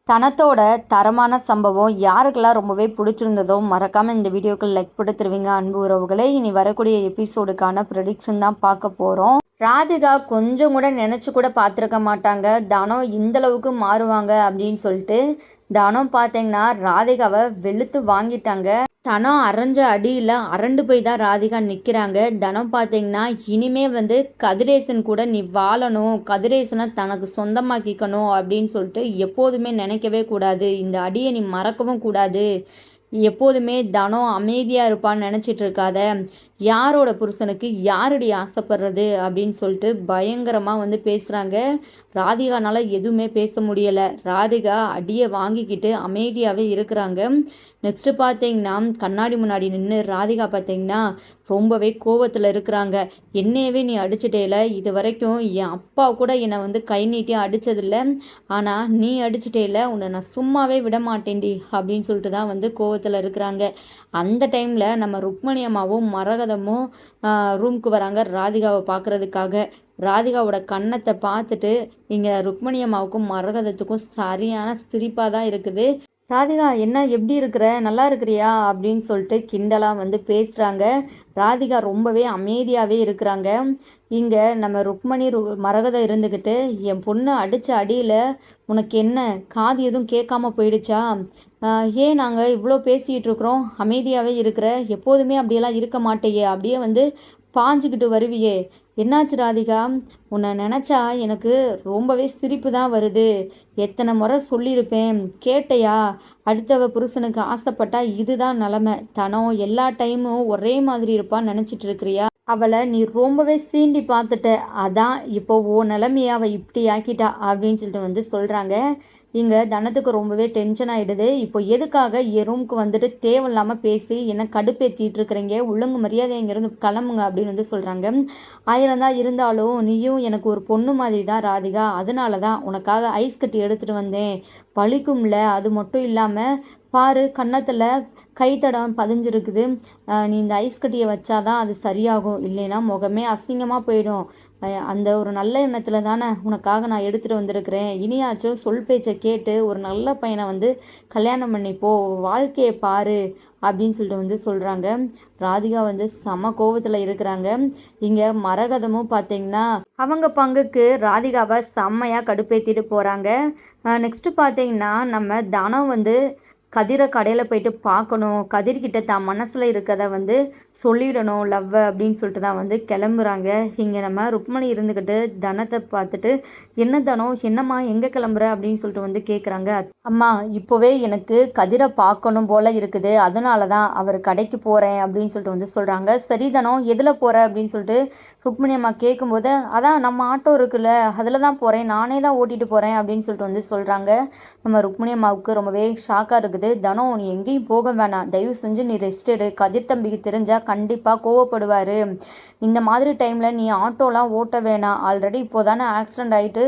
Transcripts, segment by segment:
தனத்தோட தரமான சம்பவம் யாருக்கெல்லாம் ரொம்பவே பிடிச்சிருந்ததோ மறக்காமல் இந்த வீடியோக்கு லைக் கொடுத்துருவீங்க அன்பு உறவுகளே. இனி வரக்கூடிய எபிசோடுக்கான ப்ரெடிக்ஷன் தான் பார்க்க போகிறோம். ராதிகா கொஞ்சம் கூட நினச்சி கூட பார்த்துருக்க மாட்டாங்க தனம் இந்தளவுக்கு மாறுவாங்க அப்படின்னு சொல்லிட்டு. தனம் பார்த்தீங்கன்னா ராதிகாவை வெளுத்து வாங்கிட்டாங்க. தனம் அரைஞ்ச அடியில் அரண்டு போய் தான் ராதிகா நிற்கிறாங்க. தனம் பார்த்தீங்கன்னா இனிமே கதிரேசன் கூட நீ வாழணும், கதிரேசனை தனக்கு சொந்தமாக்கிக்கணும் அப்படின்னு சொல்லிட்டு எப்போதுமே நினைக்கவே கூடாது. இந்த அடியை நீ மறக்கவும் கூடாது. எப்போதுமே தனம் அமைதியாக இருப்பான்னு நினச்சிட்டு இருக்காத. யாரோட புருஷனுக்கு யாரடி ஆசைப்படுறது அப்படின்னு சொல்லிட்டு பயங்கரமாக பேசுகிறாங்க. ராதிகானால் எதுவுமே பேச முடியலை. ராதிகா அடியை வாங்கிக்கிட்டு அமைதியாகவே இருக்கிறாங்க. நெக்ஸ்ட்டு பார்த்தீங்கன்னா கண்ணாடி முன்னாடி நின்று ராதிகா பார்த்தீங்கன்னா ரொம்பவே கோவத்தில் இருக்கிறாங்க. என்னையவே நீ அடிச்சிட்டேல, இது வரைக்கும் என் அப்பா கூட என்னை கை நீட்டி அடித்ததில்லை, ஆனால் நீ அடிச்சிட்டேல, உன்னை நான் சும்மாவே விட மாட்டேன்டி அப்படின்னு சொல்லிட்டு தான் கோவத்தில் இருக்கிறாங்க. அந்த டைமில் நம்ம ருக்மணி அம்மாவும் மரகதமும் ரூமுக்கு வராங்க ராதிகாவை பார்க்குறதுக்காக. ராதிகாவோட கன்னத்தை பார்த்துட்டு இங்கே ருக்மணி அம்மாவுக்கும் மரகதத்துக்கும் சரியான சிரிப்பாக தான் இருக்குது. ராதிகா என்ன எப்படி இருக்கிற, நல்லா இருக்கிறியா அப்படின்னு சொல்லிட்டு கிண்டலாக பேசுகிறாங்க. ராதிகா ரொம்பவே அமைதியாகவே இருக்கிறாங்க. இங்கே நம்ம ருக்மணி மரகதம் இருந்துக்கிட்டு என் பொண்ணு அடித்த அடியில் உனக்கு என்ன காது எதுவும் கேட்காம போயிடுச்சா, ஏன் நாங்கள் இவ்வளோ பேசிகிட்டு இருக்கிறோம் அமைதியாகவே இருக்கிற, எப்போதுமே அப்படியெல்லாம் இருக்க மாட்டேயே, அப்படியே பாஞ்சுக்கிட்டு வருவியே, என்னாச்சு ராதிகா, உன்னை நினச்சா எனக்கு ரொம்பவே சிரிப்பு தான் வருது. எத்தனை முறை சொல்லியிருப்பேன் கேட்டையா, அடுத்தவ புருஷனுக்கு ஆசைப்பட்டா இதுதான் நிலமை. தனம் எல்லா டைமும் ஒரே மாதிரி இருப்பான்னு நினச்சிட்டு இருக்கிறியா, அவளை நீ ரொம்பவே சீண்டி பார்த்துட்ட, அதான் இப்போ ஓ நிலைமையை அவள் இப்படி ஆக்கிட்டா அப்படின்னு சொல்லிட்டு சொல்கிறாங்க. இங்கே தனத்துக்கு ரொம்பவே டென்ஷன் ஆகிடுது. இப்போ எதுக்காக என் ரூமுக்கு தேவையில்லாமல் பேசி என்ன கடுப்பேற்றிட்டு இருக்கிறீங்க, ஒழுங்கு மரியாதை இங்கேருந்து கிளம்புங்க அப்படின்னு சொல்கிறாங்க. 1000 தான் இருந்தாலும் நீயும் எனக்கு ஒரு பொண்ணு மாதிரி தான் ராதிகா, அதனால தான் உனக்காக ஐஸ் கட்டி எடுத்துகிட்டு வந்தேன், பழிக்கும்ல. அது மட்டும் இல்லாமல் பாரு கன்னத்தில் கைத்தடம் பதிஞ்சிருக்குது, நீ இந்த ஐஸ் கட்டியை வச்சாதான் அது சரியாகும், இல்லைன்னா முகமே அசிங்கமாக போயிடும். அந்த ஒரு நல்ல எண்ணத்தில் தானே உனக்காக நான் எடுத்துகிட்டு வந்திருக்கிறேன். இனியாச்சும் சொல் பேச்சை கேட்டு ஒரு நல்ல பையனை கல்யாணம் பண்ணிப்போ, வாழ்க்கையை பாரு அப்படின்னு சொல்லிட்டு சொல்கிறாங்க. ராதிகா செம கோவத்தில் இருக்கிறாங்க. இங்கே மரகதமும் பார்த்தீங்கன்னா அவங்க பங்குக்கு ராதிகாவை செம்மையாக கடுப்பேற்றிட்டு போகிறாங்க. நெக்ஸ்ட்டு பார்த்தீங்கன்னா நம்ம தனம் கதிரை கடையில் போயிட்டு பார்க்கணும், கதிர்கிட்ட தான் மனசில் இருக்கிறத சொல்லிடணும் லவ்வை அப்படின்னு சொல்லிட்டு தான் கிளம்புறாங்க. இங்கே நம்ம ருக்மணி இருந்துக்கிட்டு தனத்தை பார்த்துட்டு என்ன தனம் என்னம்மா எங்கே கிளம்புற அப்படின்னு சொல்லிட்டு கேட்குறாங்க. அம்மா இப்போவே எனக்கு கதிரை பார்க்கணும் போல் இருக்குது, அதனால தான் அவர் கடைக்கு போகிறேன் அப்படின்னு சொல்லிட்டு சொல்கிறாங்க. சரி தனம் எதில் போகிற அப்படின்னு சொல்லிட்டு ருக்மணி அம்மா கேட்கும்போது, அதான் நம்ம ஆட்டோ இருக்குல்ல அதில் தான் போகிறேன், நானே தான் ஓட்டிகிட்டு போகிறேன் அப்படின்னு சொல்லிட்டு சொல்கிறாங்க. நம்ம ருக்மணி அம்மாவுக்கு ரொம்பவே ஷாக்காக இருக்குது. தனம் நீ எங்கேயும் போக வேணாம், தயவு செஞ்சு நீ ரெஸ்ட் எடு, கதிர் தம்பிக்கு தெரிஞ்சால் கண்டிப்பாக கோவப்படுவார், இந்த மாதிரி டைமில் நீ ஆட்டோலாம் ஓட்ட வேணாம், ஆல்ரெடி இப்போ தானே ஆக்சிடெண்ட் ஆகிட்டு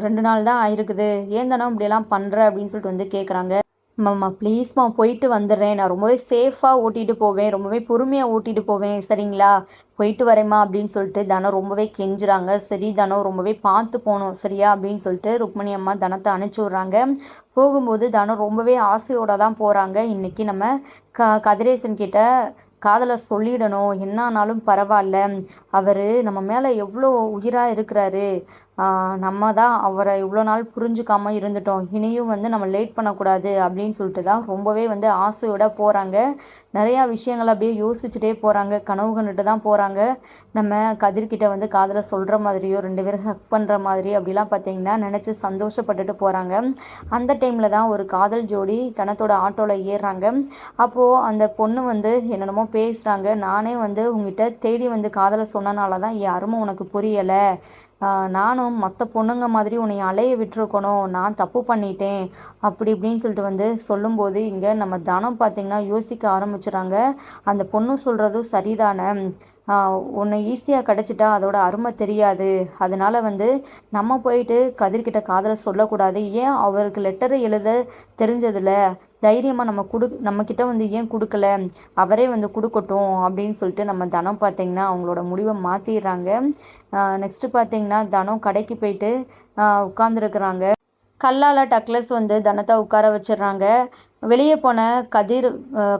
2 நாள் தான் ஆயிருக்குது, ஏன் தனம் இப்படியெல்லாம் பண்ணுற அப்படின்னு சொல்லிட்டு கேட்குறாங்க. அம்மா ப்ளீஸ்மா போயிட்டு வந்துடுறேன், நான் ரொம்பவே சேஃபாக ஓட்டிகிட்டு போவேன், ரொம்பவே பொறுமையாக ஓட்டிகிட்டு போவேன், சரிங்களா, போயிட்டு வரேம்மா அப்படின்னு சொல்லிட்டு தனம் ரொம்பவே கெஞ்சுறாங்க. சரி தனம் ரொம்பவே பார்த்து போகணும் சரியா அப்படின்னு சொல்லிட்டு ருக்மணி அம்மா தனத்தை அனுப்பிச்சி விட்றாங்க. போகும்போது தனம் ரொம்பவே ஆசையோடு தான் போகிறாங்க. இன்றைக்கி நம்ம கதிரேசன் கிட்ட காதலை சொல்லிடணும், என்னானாலும் பரவாயில்ல, அவர் நம்ம மேலே எவ்வளோ உயிராக இருக்கிறாரு, நம்ம தான் அவரை இவ்வளோ நாள் புரிஞ்சுக்காமல் இருந்துட்டோம், இனியும் நம்ம லேட் பண்ணக்கூடாது அப்படின்னு சொல்லிட்டு தான் ரொம்பவே ஆசையோடு போகிறாங்க. நிறையா விஷயங்கள் அப்படியே யோசிச்சுட்டே போகிறாங்க, கனவு கண்டுட்டு தான் போகிறாங்க. நம்ம கதிர்கிட்ட காதலை சொல்கிற மாதிரியோ 2 பேரும் ஹக் பண்ணுற மாதிரி அப்படிலாம் பார்த்தீங்கன்னா நினச்சி சந்தோஷப்பட்டுட்டு போகிறாங்க. அந்த டைமில் தான் ஒரு காதல் ஜோடி தனத்தோட ஆட்டோவில் ஏறுறாங்க. அப்போது அந்த பொண்ணு என்னென்னமோ பேசுகிறாங்க. நானே உங்ககிட்ட தேடி காதலை சொன்னனால தான் என் அருமை உனக்கு புரியலை, நானும் மற்ற பொண்ணுங்க மாதிரி உன்னை அலைய விட்டுருக்கணும், நான் தப்பு பண்ணிட்டேன் அப்படி இப்படின்னு சொல்லிட்டு சொல்லும்போது இங்கே நம்ம தனம் பார்த்திங்கன்னா யோசிக்க ஆரம்பிச்சுறாங்க. அந்த பொண்ணு சொல்கிறதும் சரிதானே, ஒன்று ஈஸியாக கிடச்சிட்டா அதோட அருமை தெரியாது, அதனால் நம்ம போயிட்டு கதிர்கிட்ட காதலை சொல்லக்கூடாது, ஏன் அவருக்கு லெட்டரை எழுத தெரிஞ்சதில்ல, தைரியமாக நம்மக்கிட்ட ஏன் கொடுக்கல, அவரே கொடுக்கட்டும் அப்படின்னு சொல்லிட்டு நம்ம தனம் பார்த்திங்கன்னா அவங்களோட முடிவை மாற்றிடுறாங்க. நெக்ஸ்ட்டு பார்த்திங்கன்னா தனம் கடைக்கு போயிட்டு உட்காந்துருக்குறாங்க. கல்லால் டக்ளஸ் வந்து தனத்தை உட்கார வச்சிடுறாங்க. வெளியே போன கதிர்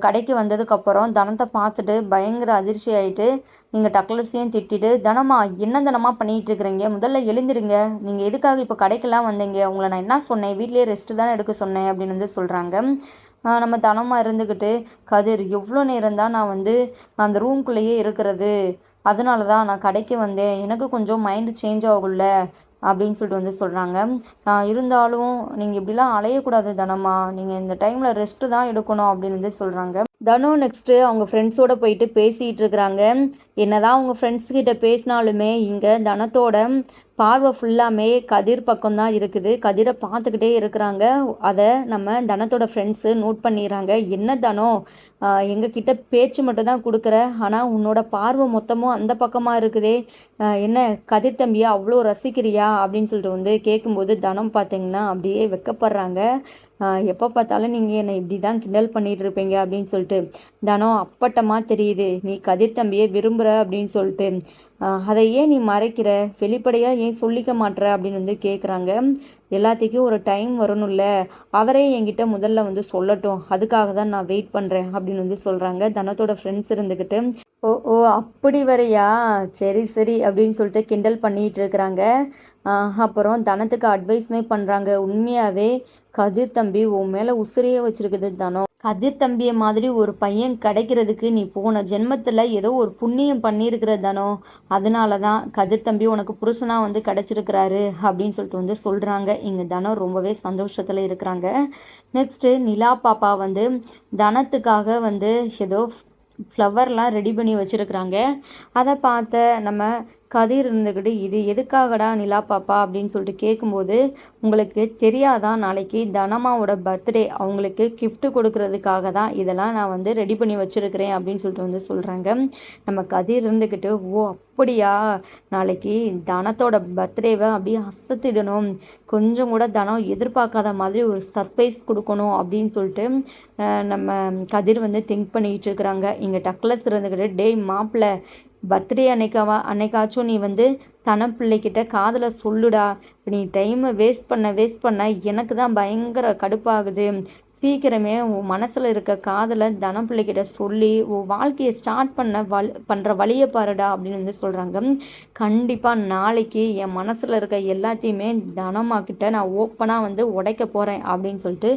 கடைக்கு வந்ததுக்கப்புறம் தனத்தை பார்த்துட்டு பயங்கர அதிர்ச்சி ஆகிட்டு நீங்கள் டக்ளஸையும் திட்டிட்டு, தனமா என்ன தனமா பண்ணிகிட்டு இருக்கிறீங்க, முதல்ல எழுந்திருங்க, நீங்கள் எதுக்காக இப்போ கடைக்கெல்லாம் வந்தீங்க, உங்களை நான் என்ன சொன்னேன், வீட்லேயே ரெஸ்ட்டு தானே எடுக்க சொன்னேன் அப்படின்னு வந்து சொல்கிறாங்க. நம்ம தனமாக இருந்துக்கிட்டு, கதிர் எவ்வளோ நேரம் தான் நான் வந்து அந்த ரூம்குள்ளேயே இருக்கிறது, அதனால தான் நான் கடைக்கு வந்தேன், எனக்கு கொஞ்சம் மைண்டு சேஞ்ச் ஆகும்ல அப்படின்னு சொல்லிட்டு வந்து சொல்கிறாங்க. இருந்தாலும் நீங்கள் இப்படிலாம் அலையக்கூடாது தனமா, நீங்கள் இந்த டைமில் ரெஸ்ட்டு தான் எடுக்கணும் அப்படின்னு வந்து சொல்கிறாங்க. தனு நெக்ஸ்ட்டு அவங்க ஃப்ரெண்ட்ஸோடு போயிட்டு பேசிகிட்டு இருக்கிறாங்க. என்னதான் அவங்க ஃப்ரெண்ட்ஸ்கிட்ட பேசினாலுமே இங்கே தனத்தோட பார்வை ஃபுல்லாமே கதிர் பக்கம்தான் இருக்குது. கதிரை பார்த்துக்கிட்டே இருக்கிறாங்க. அதை நம்ம தனத்தோட ஃப்ரெண்ட்ஸு நோட் பண்ணிடுறாங்க. என்ன தனம், எங்ககிட்ட பேச்சு மட்டும் தான் கொடுக்குற, ஆனால் உன்னோட பார்வை மொத்தமும் அந்த பக்கமாக இருக்குதே, என்ன கதிர் தம்பியா அவ்வளோ ரசிக்கிறியா அப்படின்னு சொல்லிட்டு வந்து கேட்கும்போது தனம் பார்த்திங்கன்னா அப்படியே வெக்கப்படுறாங்க. எப்போ பார்த்தாலும் நீங்கள் என்னை இப்படி தான் கிண்டல் பண்ணிகிட்டு இருப்பீங்க அப்படின்னு சொல்லிட்டு. தனம் அப்பட்டமாக தெரியுது நீ கதிர் தம்பியை விரும்புகிற அப்படின்னு சொல்லிட்டு. அதை ஏன் நீ மறைக்கிற, வெளிப்படையாக ஏன் சொல்லிக்க மாட்டுற அப்படின்னு வந்து கேட்குறாங்க. எல்லாத்துக்கும் ஒரு டைம் வரணும்ல, அவரே என்கிட்ட முதல்ல வந்து சொல்லட்டும், அதுக்காக தான் நான் வெயிட் பண்ணுறேன் அப்படின்னு வந்து சொல்கிறாங்க. தனத்தோட ஃப்ரெண்ட்ஸ் இருந்துக்கிட்டு, ஓ ஓ அப்படி வரையா, சரி சரி அப்படின்னு சொல்லிட்டு கிண்டல் பண்ணிகிட்டு இருக்கிறாங்க. அப்புறம் தனத்துக்கு அட்வைஸுமே பண்ணுறாங்க. உண்மையாகவே கதிர் தம்பி உன் மேலே உசிரியே வச்சுருக்குது தனம். கதிர் தம்பியை மாதிரி ஒரு பையன் கிடைக்கிறதுக்கு நீ போன ஜென்மத்தில் ஏதோ ஒரு புண்ணியம் பண்ணியிருக்கிற தனம், அதனால தான் கதிர் தம்பி உனக்கு புருஷனாக வந்து கிடச்சிருக்கிறாரு அப்படின்னு சொல்லிட்டு வந்து சொல்கிறாங்க. இங்கே தனம் ரொம்பவே சந்தோஷத்தில் இருக்கிறாங்க. நெக்ஸ்ட்டு நிலா பாப்பா வந்து தனத்துக்காக வந்து ஏதோ ஃப்ளவர்லாம் ரெடி பண்ணி வச்சுருக்குறாங்க. அதை பார்த்த நம்ம கதிர் இருந்துக்கிட்டு, இது எதுக்காகடா நிலா பாப்பா அப்படின்னு சொல்லிட்டு கேட்கும்போது, உங்களுக்கு தெரியாதான் நாளைக்கு தனமாவோட பர்த்டே, அவங்களுக்கு கிஃப்ட்டு கொடுக்கறதுக்காக தான் இதெல்லாம் நான் வந்து ரெடி பண்ணி வச்சுருக்கிறேன் அப்படின்னு சொல்லிட்டு வந்து சொல்கிறாங்க. நம்ம கதிர் இருந்துக்கிட்டு, ஓ அப்படியா, நாளைக்கு தனத்தோட பர்த்டேவை அப்படியே அசத்திடணும், கொஞ்சம் கூட தனம் எதிர்பார்க்காத மாதிரி ஒரு சர்ப்ரைஸ் கொடுக்கணும் அப்படின்னு சொல்லிட்டு நம்ம கதிர் வந்து திங்க் பண்ணிக்கிட்டு இருக்கிறாங்க. இங்கே டக்ளஸ் இருந்துக்கிட்டு, டேய் மாப்பிள்ளை, பர்த்டே அன்னைக்காச்சும் நீ வந்து தன பிள்ளைக்கிட்ட காதில் சொல்லுடா, நீ டைமை வேஸ்ட் பண்ண எனக்கு தான் பயங்கர கடுப்பாகுது, சீக்கிரமே உன் மனசில் இருக்க காதலை தனம் பிள்ளைக்கிட்ட சொல்லி உன் வாழ்க்கையை ஸ்டார்ட் பண்ணுற வழியை பாருடா அப்படின்னு வந்து சொல்கிறாங்க. கண்டிப்பாக நாளைக்கு என் மனசில் இருக்க எல்லாத்தையுமே தனமாக்கிட்ட நான் ஓப்பனாக வந்து உடைக்க போகிறேன் அப்படின்னு சொல்லிட்டு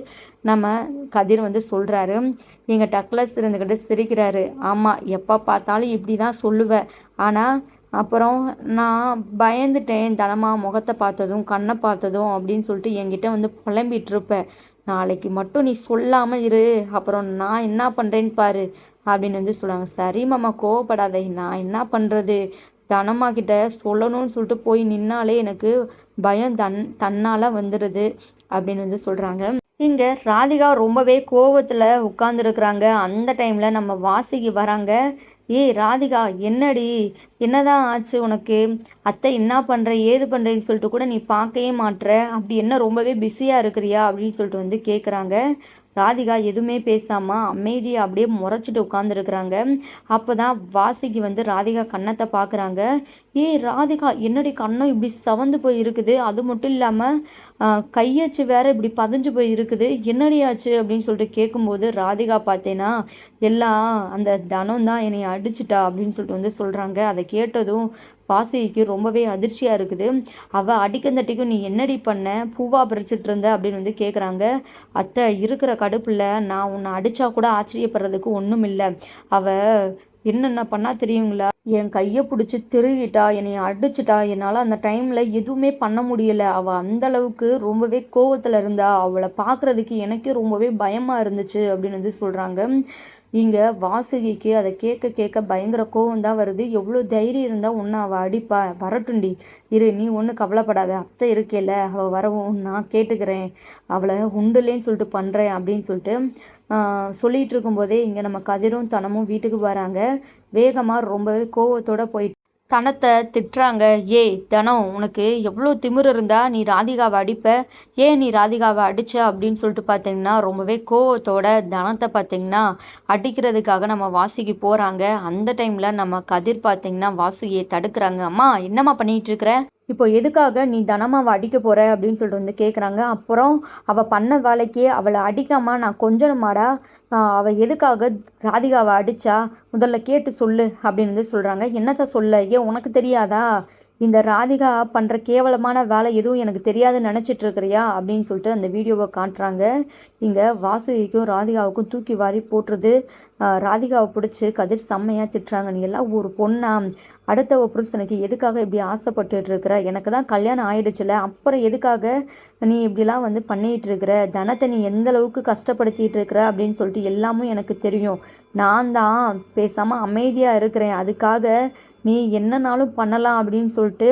நம்ம கதிர் வந்து சொல்கிறாரு. எங்கள் டக்ளஸ் இருந்துக்கிட்டு சிரிக்கிறாரு. ஆமாம், எப்போ பார்த்தாலும் இப்படி தான் சொல்லுவேன், ஆனால் அப்புறம் நான் பயந்துட்டேன் தனமா முகத்தை பார்த்ததும் கண்ணை பார்த்ததும் அப்படின்னு சொல்லிட்டு என்கிட்ட வந்து புலம்பிகிட்டு இருப்பேன், நாளைக்கு மட்டும் நீ சொல்லாமல் இரு, அப்புறம் நான் என்ன பண்ணுறேன்னு பாரு அப்படின்னு வந்து சொல்கிறாங்க. சரி மாமா கோவப்படாத, நான் என்ன பண்ணுறது, தனமா கிட்ட சொல்லணும்னு சொல்லிட்டு போய் நின்னாலே எனக்கு பயம் தன்னால் வந்துடுது அப்படின்னு வந்து சொல்கிறாங்க. இங்கே ராதிகா ரொம்பவே கோவத்தில் உட்காந்துருக்குறாங்க. அந்த டைமில் நம்ம வாசிக்கு வராங்க. ஏய் ராதிகா, என்னடி, என்னதான் ஆச்சு உனக்கு, அத்தை என்ன பண்ணுற ஏது பண்ணுறேன்னு சொல்லிட்டு கூட நீ பார்க்கவே மாட்ற, அப்படி என்ன ரொம்பவே பிஸியாக இருக்கிறியா அப்படின்னு சொல்லிட்டு வந்து கேட்குறாங்க. ராதிகா எதுவுமே பேசாமல் அமைதியாக அப்படியே முறைச்சிட்டு உட்காந்துருக்குறாங்க. அப்போ தான் வாசிக்கு வந்து ராதிகா கன்னத்தை பார்க்குறாங்க. ஏய் ராதிகா, என்னடி கண்ணம் இப்படி சவந்து போய் இருக்குது, அது மட்டும் இல்லாமல் கையச்சு வேற இப்படி பதிஞ்சு போய் இருக்குது, என்னடி ஆச்சு அப்படின்னு சொல்லிட்டு கேட்கும்போது ராதிகா பார்த்தேன்னா, எல்லாம் அந்த தனம் தான் என்னை அடிச்சிட்டா அப்படின்னு சொல்லிட்டு வந்து சொல்கிறாங்க. அதை கேட்டதும் வாசுகிக்கு ரொம்பவே அதிர்ச்சியாக இருக்குது. அவள் அடிக்கந்தட்டிக்கும் நீ என்னடி பண்ண, பூவா பறிச்சிட்டு இருந்த அப்படின்னு வந்து கேட்குறாங்க. அத்தை இருக்கிற கடுப்பில் நான் உன்னை அடித்தா கூட ஆச்சரியப்படுறதுக்கு ஒன்றும் இல்லை, அவள் என்னென்ன பண்ணா தெரியுங்களா, என் கையை பிடிச்சி திருகிட்டா, என்னை அடிச்சிட்டா, என்னால் அந்த டைமில் எதுவுமே பண்ண முடியலை, அவள் அந்தளவுக்கு ரொம்பவே கோவத்தில் இருந்தா, அவளை பார்க்குறதுக்கு எனக்கே ரொம்பவே பயமாக இருந்துச்சு அப்படின்னு வந்து சொல்கிறாங்க. இங்கே வாசுகிக்கு அதை கேட்க கேட்க பயங்கர கோவம் தான் வருது. எவ்வளோ தைரியம் இருந்தால் ஒன்று அவள் அடிப்பா, வரட்டுண்டி இரு, நீ ஒன்றும் கவலைப்படாத, அத்தை இருக்கேல, அவள் வரவும் நான் கேட்டுக்கிறேன், அவளை உண்டுலேன்னு சொல்லிட்டு பண்ணுறேன் அப்படின்னு சொல்லிட்டு சொல்லிகிட்டு இருக்கும்போதே இங்கே நம்ம கதிரும் தனமும் வீட்டுக்கு வராங்க. வேகமாக ரொம்பவே கோவத்தோடு போயிட்டு தனத்தை திட்டுறாங்க. ஏய் தனம், உனக்கு எவ்வளோ திமிரு இருந்தா நீ ராதிகாவை அடிப்ப, ஏன் நீ ராதிகாவை அடிச்ச அப்படின்னு சொல்லிட்டு பார்த்தீங்கன்னா ரொம்பவே கோவத்தோட தனத்தை பார்த்தீங்கன்னா அடிக்கிறதுக்காக நம்ம வாசுகி போகிறாங்க. அந்த டைமில் நம்ம கதிர் பார்த்தீங்கன்னா வாசுகியை தடுக்கிறாங்க. அம்மா என்னம்மா பண்ணிகிட்டு இருக்கிற, இப்போ எதுக்காக நீ தனமாவை அடிக்க போகிற அப்படின்னு சொல்லிட்டு வந்து கேட்குறாங்க. அப்புறம் அவள் பண்ண வேலைக்கே அவளை அடிக்காமல் நான் கொஞ்சமாடா, அவள் எதுக்காக ராதிகாவை அடித்தா முதல்ல கேட்டு சொல்லு அப்படின்னு வந்து சொல்கிறாங்க. என்னத்தை சொல்ல, ஏன் உனக்கு தெரியாதா, இந்த ராதிகா பண்ணுற கேவலமான வேலை எதுவும் எனக்கு தெரியாதுன்னு நினச்சிட்டு இருக்கிறியா அப்படின்னு சொல்லிட்டு அந்த வீடியோவை காட்டுறாங்க. இங்கே வாசுகிக்கும் ராதிகாவுக்கும் தூக்கி வாரி போட்டுருது. ராதிகாவை பிடிச்சி கதிர் செம்மையாக திட்டுறாங்க. நீ எல்லாம் ஒரு பொண்ணா, அடுத்த புருஷனுக்கு எதுக்காக இப்படி ஆசைப்பட்டுட்டு இருக்கிற, எனக்கு தான் கல்யாணம் ஆயிடுச்சுல, அப்புறம் எதுக்காக நீ இப்படிலாம் வந்து பண்ணிகிட்டு இருக்கிற, தனத்தை நீ எந்த அளவுக்கு கஷ்டப்படுத்திட்டு இருக்கிற அப்படின்னு சொல்லிட்டு எல்லாமும் எனக்கு தெரியும். நான் தான் பேசாமல் அமைதியாக இருக்கிறேன், அதுக்காக நீ என்னன்னாலும் பண்ணலாம் அப்படின்னு சொல்லிட்டு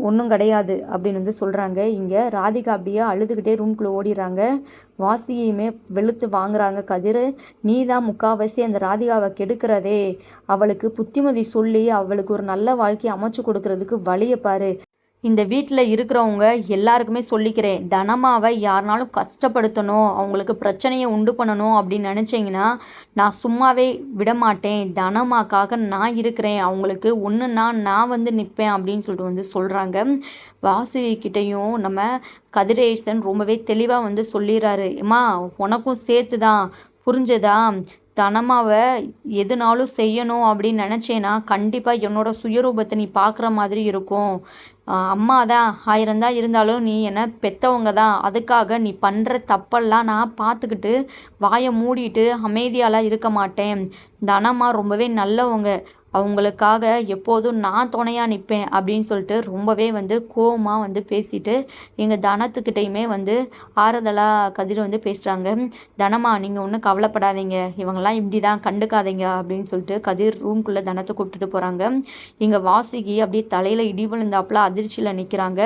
ஒன்றும் கிடையாது அப்படின்னு வந்து சொல்கிறாங்க. இங்கே ராதிகா அப்படியே அழுதுகிட்டே ரூம்குள்ளே ஓடிடுறாங்க. வாசியையுமே வெளுத்து வாங்குறாங்க. கதிர், நீ தான் முக்கால்வாசி அந்த ராதிகாவை கெடுக்கிறதே, அவளுக்கு புத்திமதி சொல்லி அவளுக்கு ஒரு நல்ல வாழ்க்கையை அமைச்சு கொடுக்கறதுக்கு வழியை பாரு. இந்த வீட்டில் இருக்கிறவங்க எல்லாருக்குமே சொல்லிக்கிறேன், தனமாவை யாருனாலும் கஷ்டப்படுத்தணும், அவங்களுக்கு பிரச்சனையை உண்டு பண்ணணும் அப்படின்னு நினச்சிங்கன்னா நான் சும்மாவே விடமாட்டேன். தனமாக்காக நான் இருக்கிறேன், அவங்களுக்கு ஒன்றுன்னா நான் வந்து நிற்பேன் அப்படின்னு சொல்லிட்டு வந்து சொல்கிறாங்க. வாசுகிட்டையும் நம்ம கதிரேசன் ரொம்பவே தெளிவாக வந்து சொல்லிடுறாரு. அம்மா உனக்கும் சேர்த்து தான், புரிஞ்சதா, தனமாவை எதுனாலும் செய்யணும் அப்படின்னு நினச்சேன்னா கண்டிப்பாக என்னோட சுயரூபத்தை நீ பார்க்குற மாதிரி இருக்கும். அம்மா தான் 1000 தான் இருந்தாலும் நீ என்னை பெற்றவங்க தான், அதுக்காக நீ பண்ணுற தப்பெல்லாம் நான் பார்த்துக்கிட்டு வாயை மூடிட்டு அமைதியாலாம் இருக்க மாட்டேன். தனமா ரொம்பவே நல்லவங்க, அவங்களுக்காக எப்போதும் நான் துணையாக நிற்பேன் அப்படின்னு சொல்லிட்டு ரொம்பவே வந்து கோவமாக வந்து பேசிட்டு எங்கள் தனத்துக்கிட்டையுமே வந்து ஆறுதலாக கதிர் வந்து பேசுகிறாங்க. தனமா நீங்கள் ஒன்றும் கவலைப்படாதீங்க, இவங்கெல்லாம் இப்படி தான், கண்டுக்காதீங்க அப்படின்னு சொல்லிட்டு கதிர் ரூம்குள்ளே தனத்தை கூப்பிட்டுட்டு போகிறாங்க. இங்கே வாசுகி அப்படியே தலையில் இடி விழுந்தாப்புல அதிர்ச்சியில் நிற்கிறாங்க.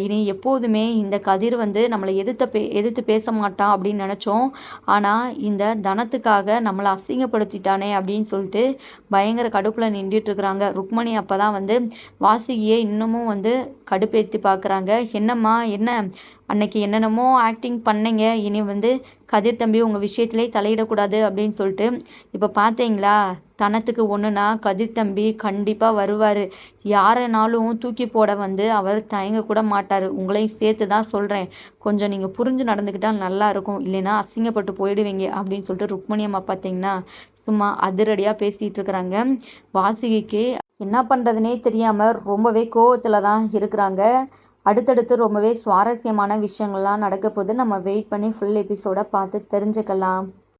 இனி எப்போதுமே இந்த கதிர் வந்து நம்மளை எதிர்த்து பேச மாட்டான் அப்படின்னு நினச்சோம். ஆனால் இந்த தனத்துக்காக நம்மளை அசிங்கப்படுத்திட்டானே அப்படின்னு சொல்லிட்டு பயங்கர கடுப்பில் நின்றுட்டுருக்குறாங்க. ருக்மணி அப்போ தான் வந்து வாசுகியை இன்னமும் வந்து கடுப்பேற்றி பார்க்குறாங்க. என்னம்மா என்ன, அன்னைக்கு என்னென்னமோ ஆக்டிங் பண்ணீங்க, இனி வந்து கதிர் தம்பி உங்கள் விஷயத்திலே தலையிடக்கூடாது அப்படின்னு சொல்லிட்டு இப்போ பார்த்தீங்களா, தனத்துக்கு ஒன்றுனா கதிர் தம்பி கண்டிப்பாக வருவார். யாரைனாலும் தூக்கி போட வந்து அவர் தயங்க கூட மாட்டார். உங்களையும் சேர்த்து தான் சொல்கிறேன், கொஞ்சம் நீங்கள் புரிஞ்சு நடந்துக்கிட்டால் நல்லாயிருக்கும், இல்லைன்னா அசிங்கப்பட்டு போயிடுவீங்க அப்படின்னு சொல்லிட்டு ருக்மணி அம்மா பார்த்தீங்கன்னா சும்மா அதிரடியாக பேசிகிட்டு இருக்கிறாங்க. வாசுகிக்கு என்ன பண்ணுறதுனே தெரியாமல் ரொம்பவே கோவத்தில் தான் இருக்கிறாங்க. அடுத்தடுத்து ரொம்பவே சுவாரஸ்யமான விஷயங்கள்லாம் நடக்க போது. நம்ம வெயிட் பண்ணி ஃபுல் எபிசோடை பார்த்து தெரிஞ்சுக்கலாம்.